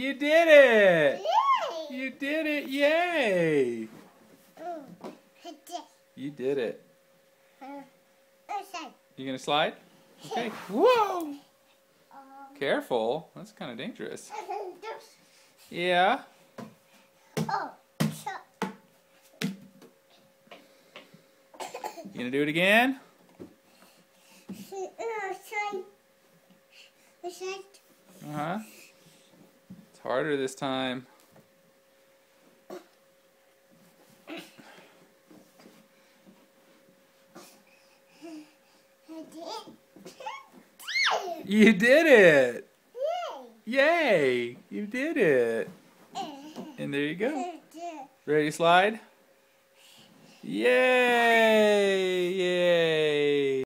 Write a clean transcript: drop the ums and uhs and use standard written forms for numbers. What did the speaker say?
You did it! Yay! You did it! Yay! This. You did it. Outside. You gonna slide? Okay. Whoa! Careful. That's kind of dangerous. Yeah. Oh, shut. You gonna do it again? Uh-huh. It's harder this time. You did it! Yay! You did it! And there you go. Ready to slide? Yay!